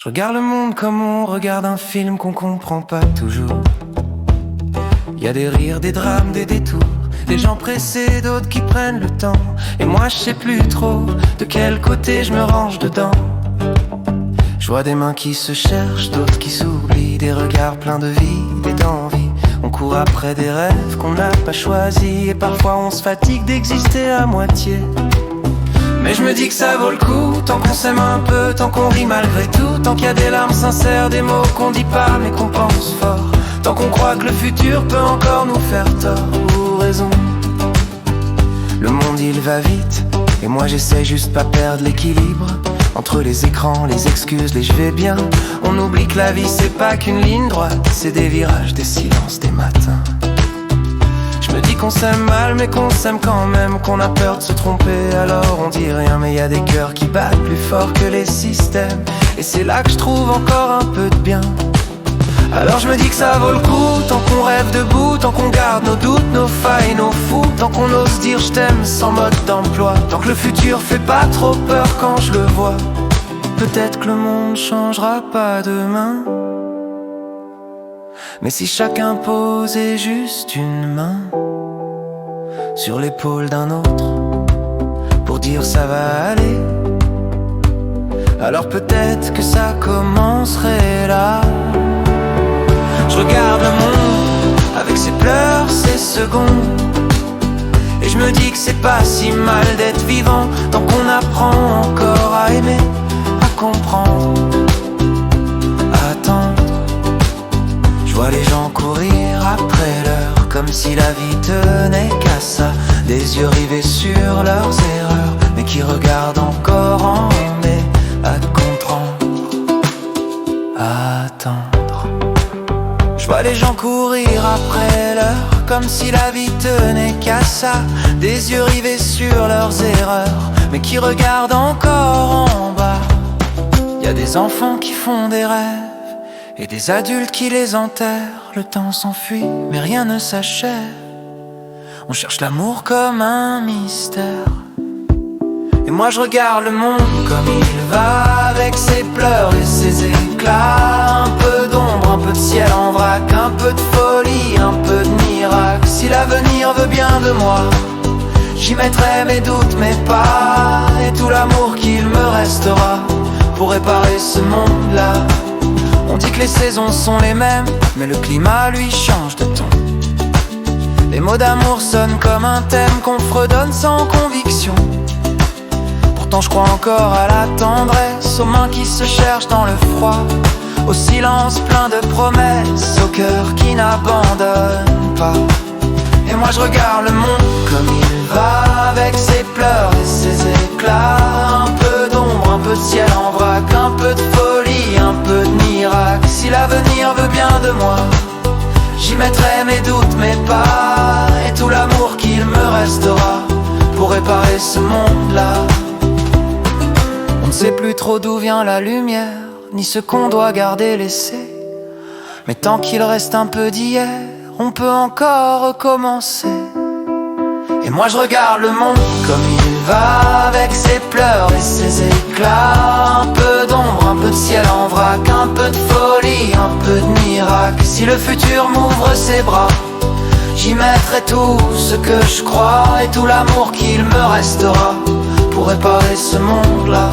Je regarde le monde comme on regarde un film qu'on comprend pas toujours. Y a des rires, des drames, des détours, des gens pressés, d'autres qui prennent le temps. Et moi je sais plus trop de quel côté je me range dedans. Je vois des mains qui se cherchent, d'autres qui s'oublient, des regards pleins de vie et d'envie. On court après des rêves qu'on n'a pas choisis, et parfois on se fatigue d'exister à moitié. Mais je me dis que ça vaut le coup, tant qu'on s'aime un peu, tant qu'on rit malgré tout, tant qu'il y a des larmes sincères, des mots qu'on dit pas mais qu'on pense fort, tant qu'on croit que le futur peut encore nous faire tort ou raison. Le monde il va vite, et moi j'essaie juste pas perdre l'équilibre entre les écrans, les excuses, les je vais bien. On oublie que la vie c'est pas qu'une ligne droite, c'est des virages, des silences, des matins. Je me dis qu'on s'aime mal mais qu'on s'aime quand même, qu'on a peur de se tromper alors on dit rien. Mais y a des cœurs qui battent plus fort que les systèmes, et c'est là que je trouve encore un peu de bien. Alors je me dis que ça vaut le coup, tant qu'on rêve debout, tant qu'on garde nos doutes, nos failles, nos fous, tant qu'on ose dire je t'aime sans mode d'emploi, tant que le futur fait pas trop peur quand je le vois. Peut-être que le monde changera pas demain, mais si chacun posait juste une main sur l'épaule d'un autre pour dire ça va aller, alors peut-être que ça commencerait là. Je regarde le monde avec ses pleurs, ses secondes, et je me dis que c'est pas si mal d'être vivant, tant qu'on apprend encore à aimer, à comprendre, à attendre. Je vois les gens courir après l'heure, comme si la vie tenait qu'à ça, des yeux rivés sur leurs erreurs, mais qui regardent encore en mai, à comprendre, à attendre. Je vois les gens courir après l'heure, comme si la vie tenait qu'à ça, des yeux rivés sur leurs erreurs, mais qui regardent encore en bas. Y a des enfants qui font des rêves, et des adultes qui les enterrent. Le temps s'enfuit, mais rien ne s'achève. On cherche l'amour comme un mystère. Et moi je regarde le monde comme il va, avec ses pleurs et ses éclats. Un peu d'ombre, un peu de ciel en vrac, un peu de folie, un peu de miracle. Si l'avenir veut bien de moi, j'y mettrai mes doutes, mes pas, et tout l'amour qu'il me restera pour réparer ce monde-là. On dit que les saisons sont les mêmes, mais le climat lui change de ton. Les mots d'amour sonnent comme un thème qu'on fredonne sans conviction. Pourtant je crois encore à la tendresse, aux mains qui se cherchent dans le froid, au silence plein de promesses, au cœur qui n'abandonne pas. Et moi je regarde le monde comme il va, avec ses pleurs et ses éclats. Un peu d'ombre, un peu de ciel en vrac, un peu de folie, un peu de miracle. Si l'avenir veut bien de moi, j'y mettrai mes doutes, mes pas, et tout l'amour qu'il me restera pour réparer ce monde-là. On ne sait plus trop d'où vient la lumière, ni ce qu'on doit garder laissé, mais tant qu'il reste un peu d'hier, on peut encore recommencer. Et moi je regarde le monde comme il va, avec ses pleurs et ses éclats. Un peu d'ombre, un peu de ciel en vrac, un peu de folie, un peu de miracle. Si le futur m'ouvre ses bras, j'y mettrai tout ce que je crois, et tout l'amour qu'il me restera pour réparer ce monde-là.